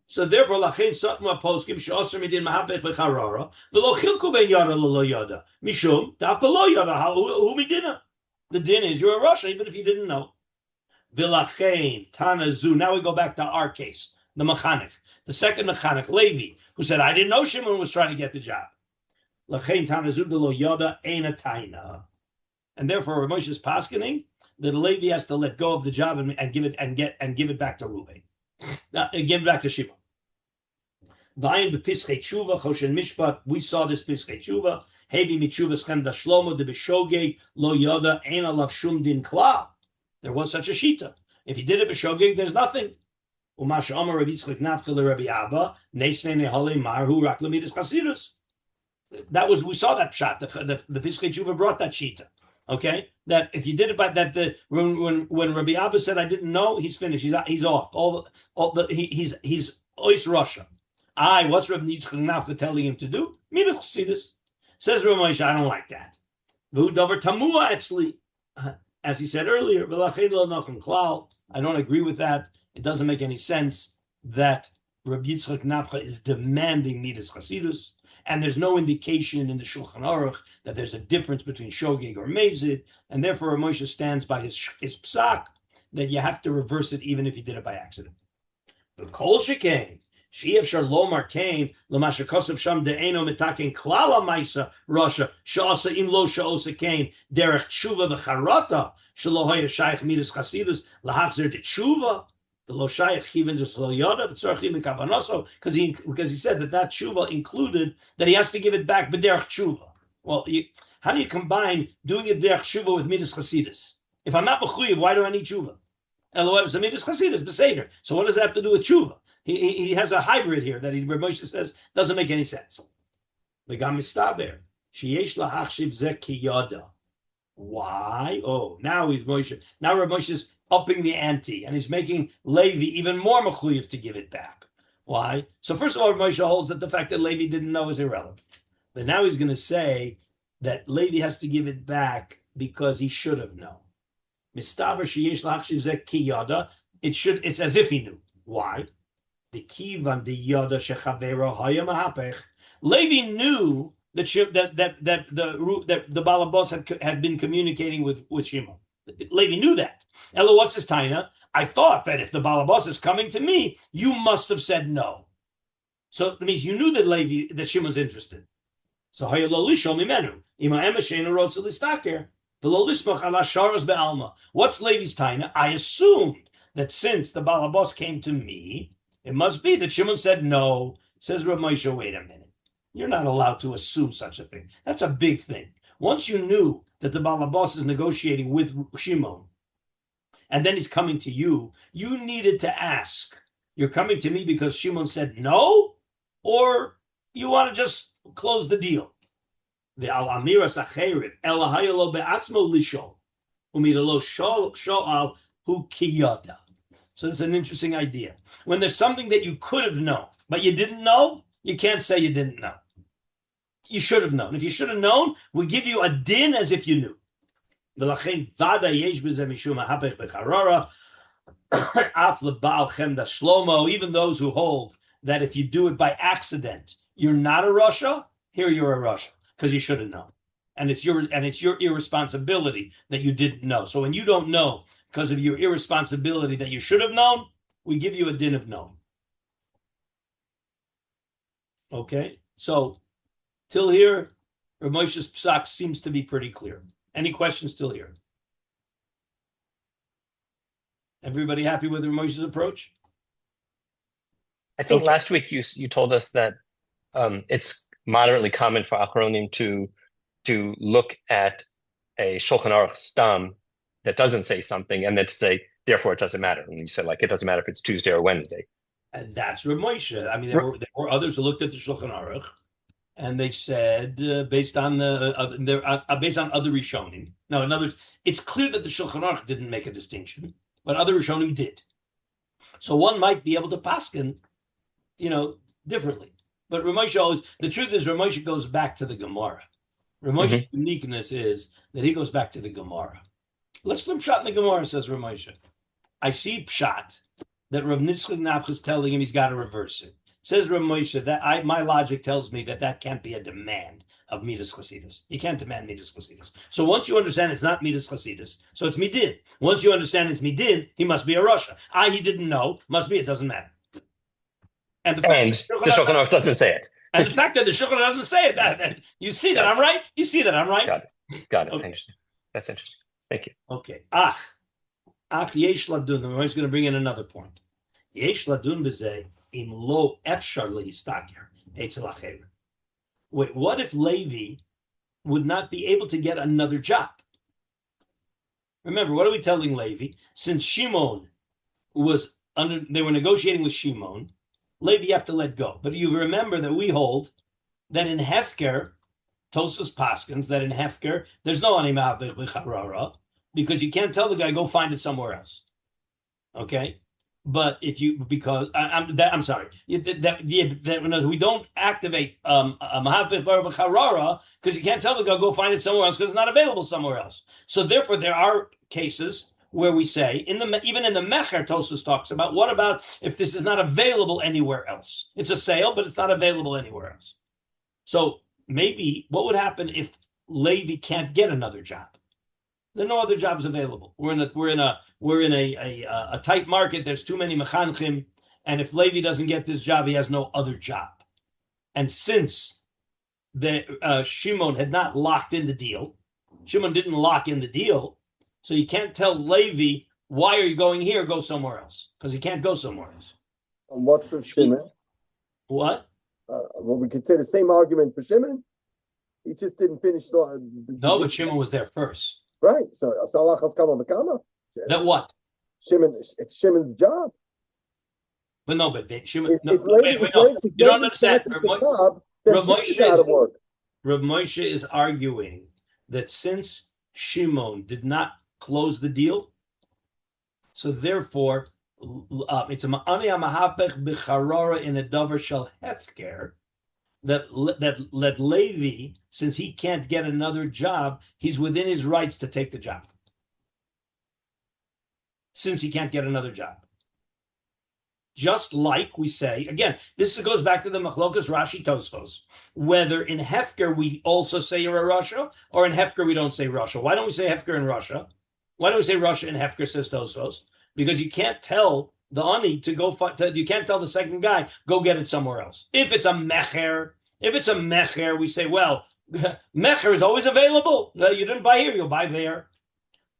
So therefore, lachein satma poskim she'aser midin mahapech becharara v'lo chilku ben yada lo yada mishum da'ap lo yada hu midina. The din is you're a Russia even if you didn't know. V'lachein tanazu. Now we go back to our case, the mechanech, the second mechanech, Levi, who said I didn't know Shimon was trying to get the job. Lachein tanazu lo yada eina taina, and therefore Rav Moshe is paskening that Levi has to let go of the job and give it back to Reuven. Give it back to Shimon. We saw this Pischei Tshuva. Hevi Mitshuva Schem da Shlomo de B'Shogeg Lo Yoda Ein Alav Shum Din Kla. There was such a shita. If you did it B'Shogeg, there's nothing. Umasha Amar Rav Yitzchak Nafka LeRabbi Abba Neisnei Nehale Marhu Rak Lamidas Chasidus. That was, we saw that shot. The Pischei Tshuva brought that shita. Okay, that if you did it by that, when Rabbi Abba said I didn't know, he's finished. He's off. He's Ois Russia. What's Rabbi Yitzchak Nafka telling him to do? Midah Chassidus. Says Rabbi Moshe, I don't like that. V'hu davar tamua etzli, as he said earlier. V'lachein lo nachem klal. I don't agree with that. It doesn't make any sense that Rabbi Yitzchak Nafka is demanding Midas Chassidus. And there's no indication in the Shulchan Aruch that there's a difference between Shogeg or Mezid, and therefore Moshe stands by his psak that you have to reverse it even if you did it by accident. The Kol Shekain She'ev shar lomar kain l'masher kosav sham de'eno mitaken klala maisa rasha sha'asa im lo sha'osa kain derech tshuva v'charata shelo haya shaykh midas chasidus lahachzer de tshuva the lo shaykh even just lo yoda v'tzorchim mikavanoso because he said that tshuva included that he has to give it back b'derech tshuva. Well, how do you combine doing it derech tshuva with midas chasidus? If I'm not mechuyev, why do I need tshuva? What is a midas chasidus b'seder? So what does that have to do with tshuva? He has a hybrid here that Moshe says doesn't make any sense. V'gam mistaber sheyesh lahachshiv zeh kiyada. Why? Oh, now he's Moshe. Now Rabbi Moshe is upping the ante and he's making Levi even more mechuyev to give it back. Why? So first of all, Rabbi Moshe holds that the fact that Levi didn't know is irrelevant. But now he's going to say that Levi has to give it back because he should have known. Mistaber sheyesh lahachshiv zeh kiyada. It's as if he knew. Why? The kivan the yada shechavero HaMehapech. Levi knew that the Balabos had been communicating with Shimon. Levi knew that. Ella, what's his taina? I thought that if the Balabos is coming to me, you must have said no. So that means you knew that Shimon's interested. So hayalo lishol mimenu ima emashena rotzel listaker v'lo lismach ala sharos be'alma. What's Levi's taina? I assumed that since the Balabos came to me, it must be that Shimon said no. Says Rav Moshe, wait a minute. You're not allowed to assume such a thing. That's a big thing. Once you knew that the Balabos is negotiating with Shimon, and then he's coming to you, you needed to ask, you're coming to me because Shimon said no? Or you want to just close the deal? The al-amiras acherit, elahayalo be'atzmo lishol, umidalo sho'al hu kiyada. So it's an interesting idea. When there's something that you could have known, but you didn't know, you can't say you didn't know. You should have known. If you should have known, we give you a din as if you knew. Even those who hold that if you do it by accident, you're not a Rasha, here you're a Rasha, because you should have known. And it's your irresponsibility that you didn't know. So when you don't know, because of your irresponsibility that you should have known, we give you a din of knowing. Okay, so till here, Rav Moshe's psak seems to be pretty clear. Any questions till here? Everybody happy with Rav Moshe's approach? I think last week you told us that it's moderately common for Achronim to look at a Shulchan Aruch Stam that doesn't say something and then to say, therefore it doesn't matter. And you said, like, it doesn't matter if it's Tuesday or Wednesday. And that's Rav Moshe. I mean, there were others who looked at the Shulchan Aruch and they said, based on other Rishonim. No, in other words, it's clear that the Shulchan Aruch didn't make a distinction, but other Rishonim did. So one might be able to paskin, differently. But Rav Moshe always, the truth is, Rav Moshe goes back to the Gemara. Rav Moshe's uniqueness is that he goes back to the Gemara. Let's learn pshat in the Gemara, says Rav Moshe. I see pshat that Rav Nitzchak Nafcha is telling him he's got to reverse it. Says Rav Moshe that my logic tells me that can't be a demand of Midas Chasidus. You can't demand Midas Chasidus. So once you understand it's not Midas Chasidus, so it's Midin. Once you understand it's Midin, he must be a Rasha. He didn't know, must be, it doesn't matter. And the Shulchan Aruch doesn't say it. And the fact that the Shulchan doesn't say it, you see that I'm right? You see that I'm right? Got it. Okay. I understand. That's interesting. Thank you. Okay. Yesh ladun. I'm always going to bring in another point. Yesh ladun b'zeh im lo efshar lehistaker etzel acher. Wait, what if Levi would not be able to get another job? Remember, what are we telling Levi? Since Shimon they were negotiating with Shimon, Levi, you have to let go. But you remember that we hold that in Hefker, Tosfos paskins, that in Hefker, there's no HaMehapech b'charara, because you can't tell the guy, go find it somewhere else. Okay? But if you, because, I'm sorry, that we don't activate HaMehapech b'charara, because you can't tell the guy, go find it somewhere else, because it's not available somewhere else. So therefore, there are cases where we say, even in the Mecher, Tosfos talks about, what about if this is not available anywhere else? It's a sale, but it's not available anywhere else. So maybe what would happen if Levi can't get another job? There are no other jobs available. We're in a tight market. There's too many mechanchim, And if Levi doesn't get this job, he has no other job. And since the Shimon had not locked in the deal, Shimon didn't lock in the deal, so you can't tell Levi, why are you going here? Go somewhere else, because he can't go somewhere else. And what's for Shimon? What? Well, we could say the same argument for Shimon. He just didn't finish the. No, but Shimon was there first. Right. So Salachas Kama B'Kama. That what? Shimon. It's Shimon's job. But no, but Shimon. If You don't understand. Then Rav Shimon's out of work. Moshe is arguing that since Shimon did not close the deal, so therefore it's a ma'ani HaMehapech b'charora in a davar shel hefker that Levi, since he can't get another job, he's within his rights to take the job. Since he can't get another job. Just like we say, again, this goes back to the Machlokas Rashi Tosfos, whether in Hefker we also say you're a Russia, or in Hefker we don't say Russia. Why don't we say Hefker in Russia? Why don't we say Russia in Hefker, says Tosfos? Because you can't tell the Ani to go, you can't tell the second guy, go get it somewhere else. If it's a Mecher, we say, well, Mecher is always available. You didn't buy here, you'll buy there.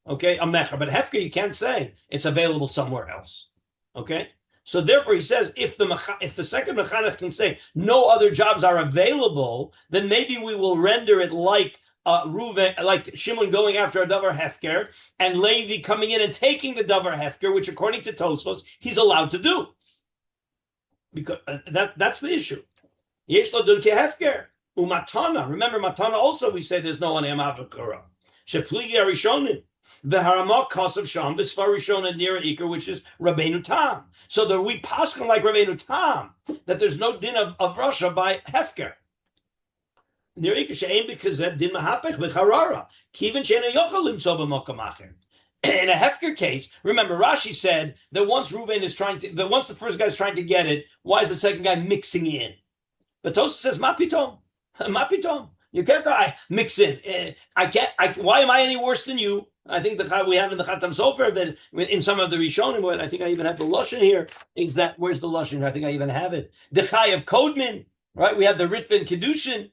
Okay, a Mecher. But Hefker, you can't say it's available somewhere else. Okay? So therefore, he says, if the second mechanech can say no other jobs are available, then maybe we will render it like Reuven, like Shimon going after a davar hefker, and Levi coming in and taking the davar hefker, which according to Tosfos he's allowed to do, because that's the issue. Yesh lo dun ke hefker umatana. Remember, matana also we say there's no one HaMehapech shepligi arishonim. The Haramah Kasav Sham, the Sfar Rishon and Nira Iker, which is Rabbeinu Tam. So that we paskin like Rabbeinu Tam, that there's no din of Russia by Hefker. Nira Iker she'ein b'kazeh din mahapech b'charara. Kivin she'ena yochel limtzo b'mokam acher. In a Hefker case, remember Rashi said that once Reuven is once the first guy is trying to get it, why is the second guy mixing in? But Tosfos says, Ma pitom. You can't mix in. Why am I any worse than you? I think we have in the Chatam Sofer that in some of the Rishonim, I think I even have the Lashon here, is that, where's the Lashon? I think I even have it. The Chai of Kodmin, right? We have the Ritva and Kedushin.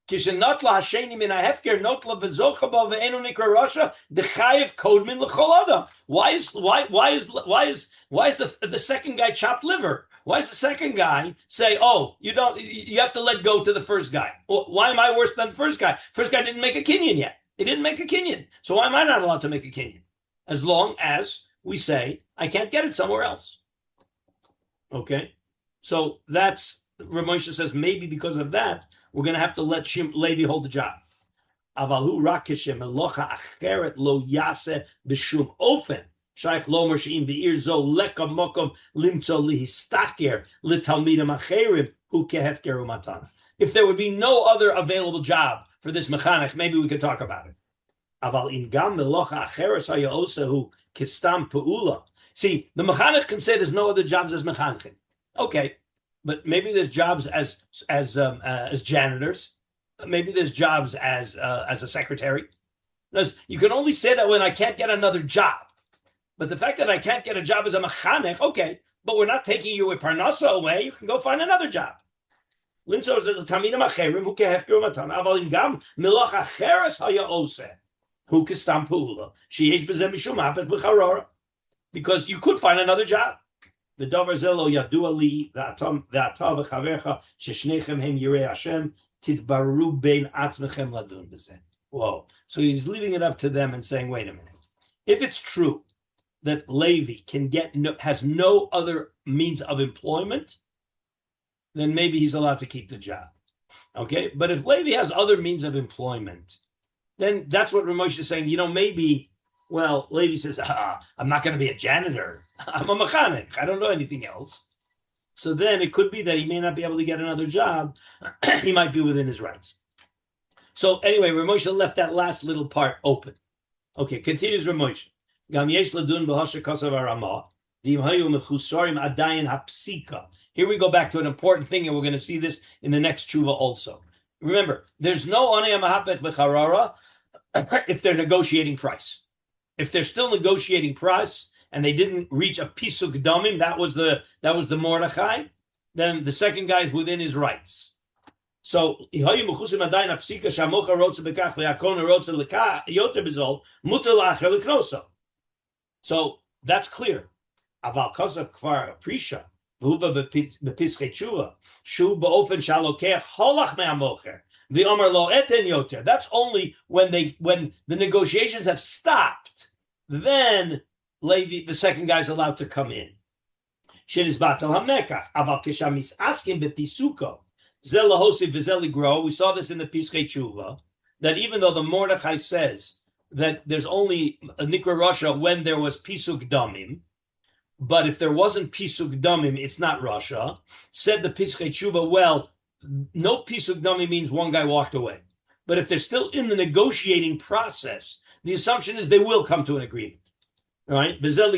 Kishenotla Hasheni min HaHefker, Notla V'zocha Ba Ve'enu Nikra Rasha, the Chai of Kodmin L'chol Adam. Why is the second guy chopped liver? Why does the second guy say, oh, you have to let go to the first guy? Well, why am I worse than the first guy? First guy didn't make a kinyan yet. He didn't make a kinyan. So why am I not allowed to make a kinyan? As long as we say, I can't get it somewhere else. Okay? So that's, Rav Moshe says, maybe because of that, we're going to have to let Levi hold the job. Avalu rakeshem elocha acheret lo yase b'shum ofen. Shaykh Lomer she'im be'ir zo leka mokom limtzo lihistaker litalmidim acherim hu kehefker umatana. If there would be no other available job for this mechanech, maybe we could talk about it. Aval im gam melocha acheres hayaosahu kistam peula. See, the mechanech can say there's no other jobs as mechanechim. Okay, but maybe there's jobs as janitors. Maybe there's jobs as a secretary. You can only say that when I can't get another job. But the fact that I can't get a job as a mechanech, okay, but we're not taking you a parnasa away. You can go find another job. Because you could find another job. The davar zelo yadua li v'ata v'chavercha sheshnechem hem yirei Hashem titbaru bein atzmechem ladun b'zeh. Whoa! So he's leaving it up to them and saying, wait a minute. If it's true that Levi has no other means of employment, then maybe he's allowed to keep the job. Okay? But if Levi has other means of employment, then that's what Ramosh is saying. Maybe, well, Levi says, I'm not going to be a janitor. I'm a mechanic. I don't know anything else. So then it could be that he may not be able to get another job. He might be within his rights. So anyway, Ramosh left that last little part open. Okay, continues Ramosh. Gam yesh ladun b'hasha kasav aramah. Here we go back to an important thing, and we're going to see this in the next tshuva also. Remember, there's no anei HaMehapech b'charara if they're negotiating price. If they're still negotiating price, and they didn't reach a pisuk damim, that was the Mordechai, then the second guy is within his rights. So so that's clear. Aval kosav kvar prisha v'huba bepiskei tshuva shu ba'ofen shalokech holach me'amocher v'omer lo eten yoter. That's only when the negotiations have stopped. Then Levi, the second guy, is allowed to come in. Shit is batal hamekach aval kishamis askim bepisuko zel lahosi v'zel ligro. We saw this in the Piskei Tshuva that even though the Mordechai says that there's only a Nikra Rasha when there was Pisuk Damim, but if there wasn't Pisuk Damim, it's not Rasha. Said the Piskei Tshuva, well, no Pisuk Damim means one guy walked away. But if they're still in the negotiating process, the assumption is they will come to an agreement. All right? They would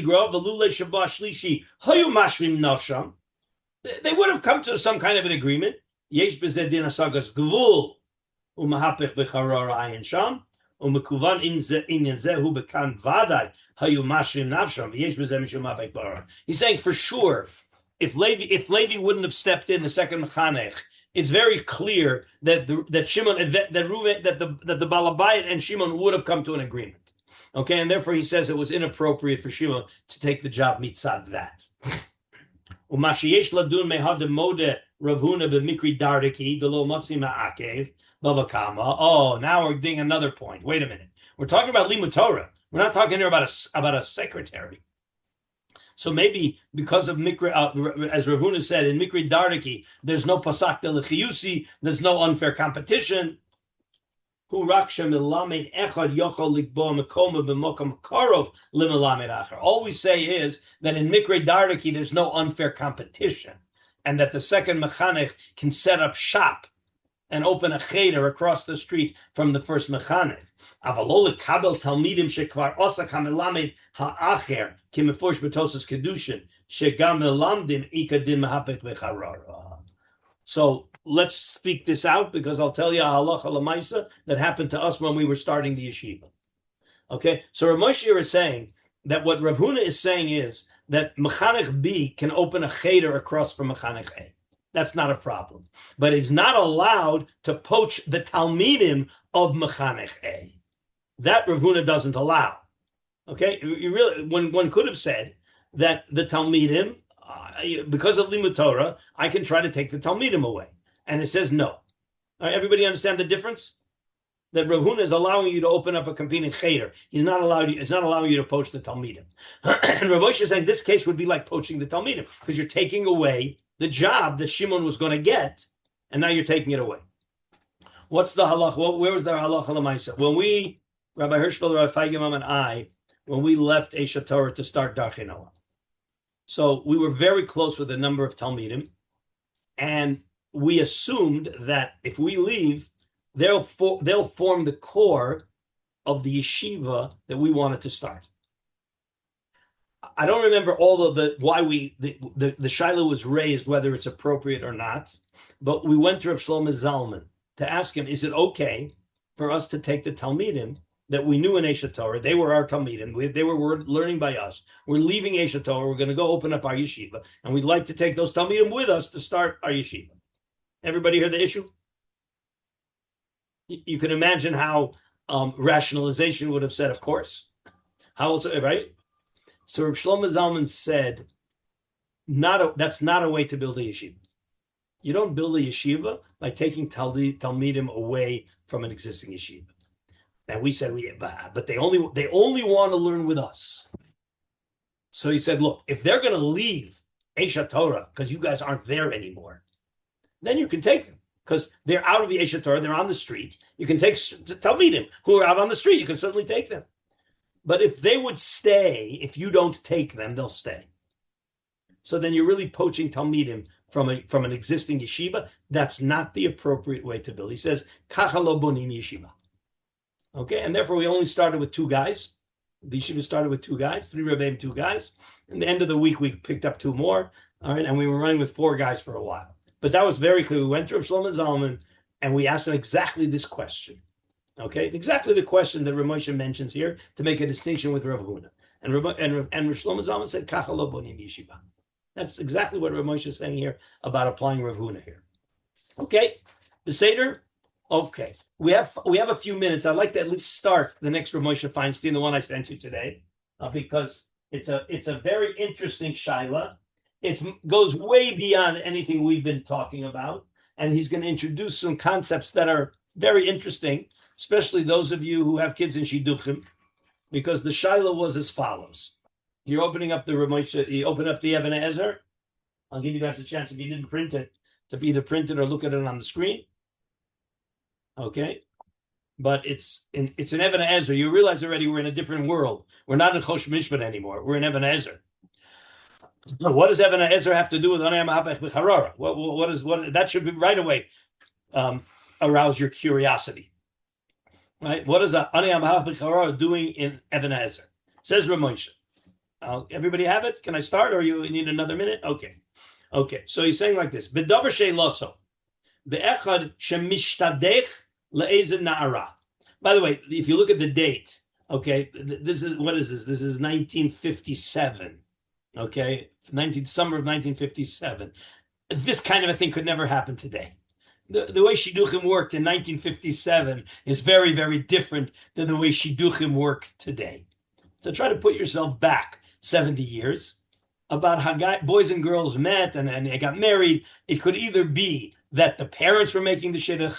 have come to some kind of an agreement. Yesh b'zedin asagas gvul u'mehapech b'charora ayin sham. He's saying for sure, if Levi wouldn't have stepped in, the second mechanech, it's very clear that Shimon, that the Balabayit and Shimon would have come to an agreement. Okay, and therefore he says it was inappropriate for Shimon to take the job mitzad that. Oh, now we're doing another point. Wait a minute. We're talking about Limud Torah. We're not talking here about a secretary. So maybe because of Mikri, as Rav Huna said, in Mikri Dardaki, there's no Pasak de L'chiyusi, there's no unfair competition. All we say is that in Mikri Dardaki, there's no unfair competition, and that the second mechanech can set up shop and open a cheder across the street from the first mechanech. Avalol kabel talmidim shekvar osak hamelamed haacher kimeforsh betosas kedushin shegam melamdim ikadin mehapech becharara. So let's speak this out, because I'll tell you a halacha lemaisa that happened to us when we were starting the yeshiva. Okay, so Rav Moshe is saying that what Rav Huna is saying is that mechanech B can open a cheder across from mechanech A. That's not a problem. But he's not allowed to poach the Talmidim of Mechanech A. That Rav Huna doesn't allow. Okay? You really, one could have said that the Talmidim, because of Limud Torah, I can try to take the Talmidim away. And it says no. All right, everybody understand the difference? That Rav Huna is allowing you to open up a competing cheder. He's not allowing you to poach the Talmidim. And Rav Moshe is saying this case would be like poaching the Talmidim, because you're taking away the job that Shimon was going to get, and now you're taking it away. What's the halacha? Where was the halacha l'maisa? When we, Rabbi Hirschfeld, Rabbi Feigenbaum, and I, when we left Esha Torah to start Darchei Noah, so we were very close with a number of Talmidim, and we assumed that if we leave, they'll form the core of the yeshiva that we wanted to start. I don't remember all of the shaila was raised, whether it's appropriate or not, but we went to Rav Shlomo Zalman to ask him, is it okay for us to take the Talmidim that we knew in Esha Torah? They were our Talmidim. They were learning by us. We're leaving Esha Torah. We're going to go open up our yeshiva, and we'd like to take those Talmidim with us to start our yeshiva. Everybody hear the issue? You can imagine how rationalization would have said, of course. How else, right? So Rav Shlomo Zalman said, that's not a way to build a yeshiva. You don't build a yeshiva by taking Talmidim away from an existing yeshiva. And we said, but they only want to learn with us. So he said, look, if they're going to leave Esha Torah because you guys aren't there anymore, then you can take them, because they're out of the Esha Torah, they're on the street. You can take Talmidim who are out on the street. You can certainly take them. But if they would stay, if you don't take them, they'll stay. So then you're really poaching Talmidim from an existing yeshiva. That's not the appropriate way to build. He says, Kacha lo bonim yeshiva. Okay, and therefore we only started with 2 guys. The yeshiva started with 2 guys, 3 Rabbeim, 2 guys. In the end of the week, we picked up 2 more. All right, and we were running with 4 guys for a while. But that was very clear. We went to Rav Shlomo Zalman and we asked him exactly this question. Okay, exactly the question that Rav Moshe mentions here to make a distinction with Rav Huna. And Rav Shlomo Zalman said, Kacha lo bonim yeshiva. That's exactly what Rav Moshe is saying here about applying Rav Huna here. Okay, the Seder. Okay, we have a few minutes. I'd like to at least start the next Rav Moshe Feinstein, the one I sent you today, because it's a very interesting shaila. It goes way beyond anything we've been talking about, and he's going to introduce some concepts that are very interesting, especially those of you who have kids in shidduchim, because the shaila was as follows. You're opening up the Rav Moshe, you open up the Even Ezer. I'll give you guys a chance, if you didn't print it, to either print it or look at it on the screen. Okay, but it's an Even Ezer. You realize already we're in a different world. We're not in Chosh Mishpat anymore. We're in Even Ezer. What does Even Ezer have to do with Anei HaMehapech B'Charora? What that should be right away arouse your curiosity, right? What is Anei HaMehapech B'Charora doing in Even Ezer? Says Rav Moshe. Everybody have it? Can I start, or you need another minute? Okay. So he's saying like this: B'davar she'loso, be'echad shemishtadech le'ezed na'ara. By the way, if you look at the date, okay, this is what is this? This is 1957. Okay, summer of 1957. This kind of a thing could never happen today. The way shidduchim worked in 1957 is very, very different than the way shidduchim work today. So try to put yourself back 70 years about how boys and girls met and they got married. It could either be that the parents were making the shidduch,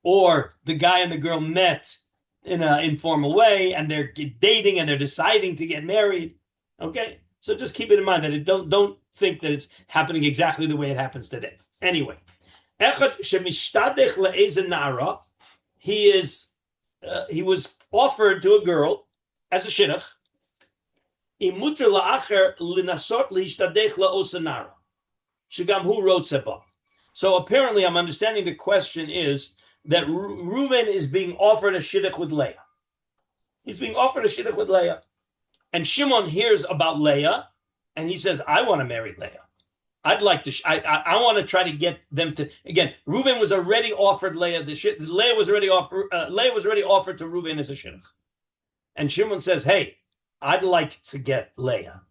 or the guy and the girl met in an informal way and they're dating and they're deciding to get married. Okay, so just keep it in mind that don't think that it's happening exactly the way it happens today. Anyway, he was offered to a girl as a shidduch. So apparently, I'm understanding the question is that Reuben is being offered a shidduch with Leah. He's being offered a shidduch with Leah. And Shimon hears about Leah, and he says, I want to marry Leah. I'd like to, I want to try to get them to, again, Reuben was already offered Leah, Leah was already offered to Reuben as a shidduch. And Shimon says, hey, I'd like to get Leah.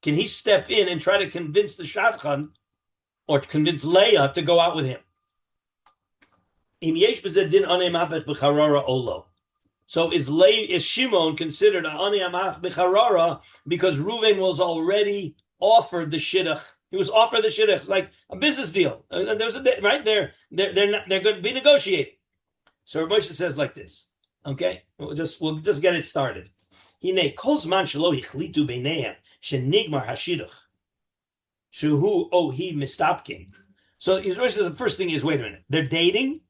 Can he step in and try to convince the shadchan, or to convince Leah to go out with him? So is Shimon considered an Anei HaMehapech B'Charora because Reuven was already offered the shidduch? He was offered the shidduch, like a business deal. There's right there. They're going to be negotiating. So Rav Moshe says like this. Okay, we'll just get it started. Hine kol zman shelo hichlitu beinehem shenigmar hashidduch shuhu ohi mistapkin. So the first thing is, wait a minute, they're dating.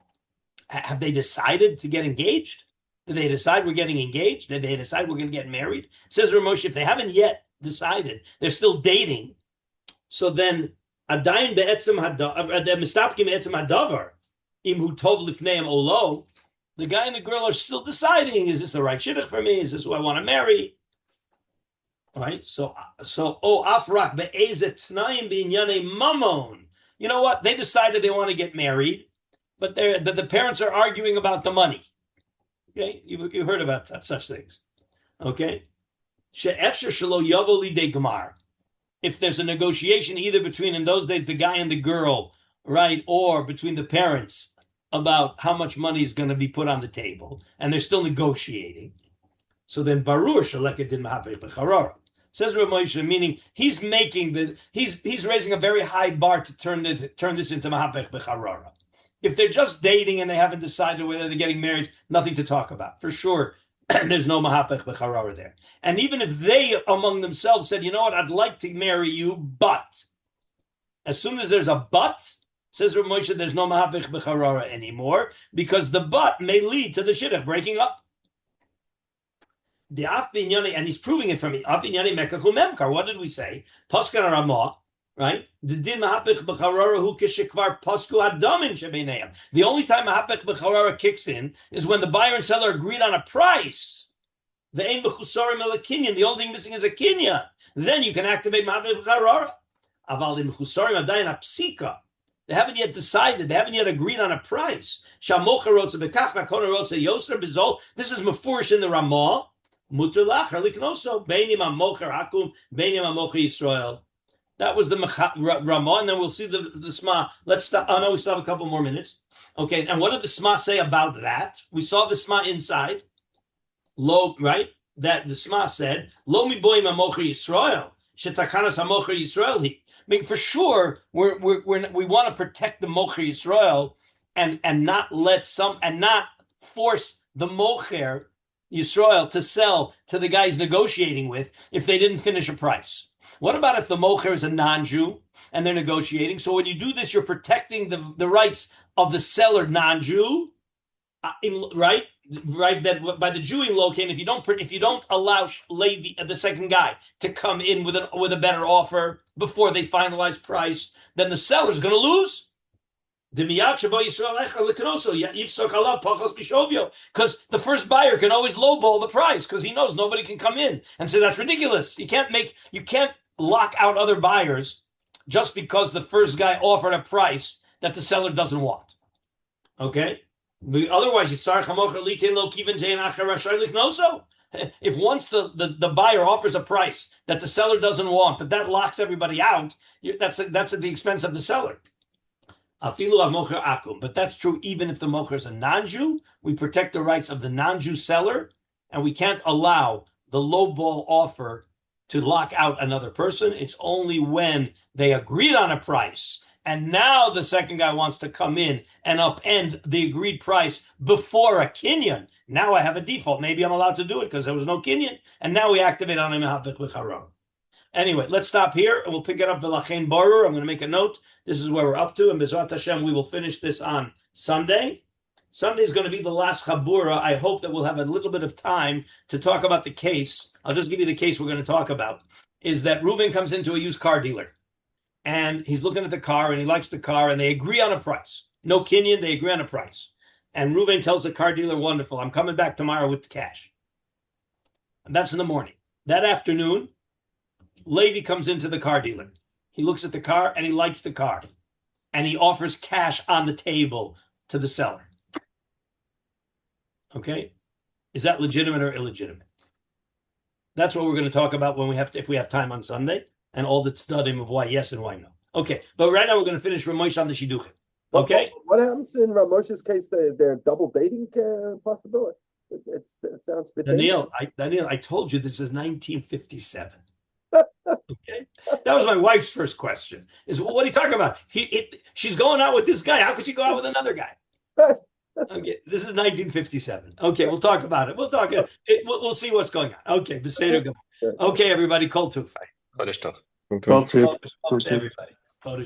Have they decided to get engaged? Did they decide we're getting engaged? Did they decide we're going to get married? Says Rav Moshe, if they haven't yet decided, they're still dating. So then, adayin be'etzem mistapkin be'etzem hadavar imhu tov lifneim olo. The guy and the girl are still deciding: is this the right shidduch for me? Is this who I want to marry? Right. So afrak be'ezet tnayim b'inyane mamon. You know what? They decided they want to get married, but the parents are arguing about the money. Okay, you heard about such things. Okay, if there's a negotiation either between, in those days, the guy and the girl, right, or between the parents about how much money is going to be put on the table, and they're still negotiating, so then barur shaleket din mahapech b'charora. Says Rav Moshe, meaning he's raising a very high bar to turn this into mahapech b'charora. If they're just dating and they haven't decided whether they're getting married, nothing to talk about. For sure, there's no mahapech b'charora there. And even if they among themselves said, you know what, I'd like to marry you, but as soon as there's a but, says Rav Moshe, there's no mahapech b'charora anymore, because the but may lead to the shidduch breaking up. And he's proving it for me. What did we say? Paskan Ramah. Right? The din mahapech b'charora hu kishikvar pasku hadamin shebeneim. The only time mahapech b'charora kicks in is when the buyer and seller agreed on a price. The aim b'chusarim el kinyan. The only thing missing is a kinyan. Then you can activate mahapech b'charora. Aval im chusarim adayin apsika. They haven't yet decided. They haven't yet agreed on a price. Shamocha rotza bekach, v'kona rotza yoser b'zol. This is mafurish in the Ramah. muter lacher liknoso beinim hamocher akum beinim hamocher Yisrael. That was the Ramah, and then we'll see the Sma. Let's stop. Oh no, we still have a couple more minutes. Okay, and what did the Sma say about that? We saw the Sma inside. Lo, right? That the Sma said, Lo mi boim hamocher Yisrael, shetakanas hamocher Yisrael. I mean, for sure, we want to protect the mocher Yisrael and not force the mocher Yisrael to sell to the guy he's negotiating with if they didn't finish a price. What about if the mocher is a non-Jew and they're negotiating? So when you do this, you're protecting the rights of the seller, non-Jew, right? Right. That by the Jewing locating, if you don't allow Levi, the second guy, to come in with a better offer before they finalize price, then the seller is going to lose. Because the first buyer can always lowball the price because he knows nobody can come in and say that's ridiculous. You can't lock out other buyers just because the first guy offered a price that the seller doesn't want. Okay? Otherwise, if once the buyer offers a price that the seller doesn't want, but that locks everybody out, that's at the expense of the seller. But that's true even if the mocher is a non-Jew. We protect the rights of the non-Jew seller, and we can't allow the lowball offer to lock out another person. It's only when they agreed on a price, and now the second guy wants to come in and upend the agreed price before a kinyan. Now I have a default. Maybe I'm allowed to do it because there was no kinyan, and now we activate on HaMehapech v'charon. Anyway, let's stop here and we'll pick it up v'lachein barur. I'm going to make a note. This is where we're up to, and B'ezrat Hashem, we will finish this on Sunday. Sunday is going to be the last Chabura. I hope that we'll have a little bit of time to talk about the case. I'll just give you the case we're going to talk about. Is that Reuven comes into a used car dealer, and he's looking at the car, and he likes the car, and they agree on a price. No kinyan, they agree on a price. And Reuven tells the car dealer, wonderful, I'm coming back tomorrow with the cash. And that's in the morning. That afternoon, Levi comes into the car dealer. He looks at the car and he likes the car. And he offers cash on the table to the seller. Okay? Is that legitimate or illegitimate? That's what we're going to talk about if we have time on Sunday, and all the tzdadim of why yes and why no. Okay, but right now we're going to finish Ramosh on the Shidduchim. Okay? What happens in Ramos's case? Their double dating possibility. It sounds bit Daniel, I told you this is 1957. Okay, that was my wife's first question. Is what are you talking about? She's going out with this guy. How could she go out with another guy? Okay, this is 1957. Okay, we'll talk about it. We'll talk. We'll see what's going on. Okay, okay, everybody, kol tov. Kodesh tov. Kol tov. Everybody, kodesh.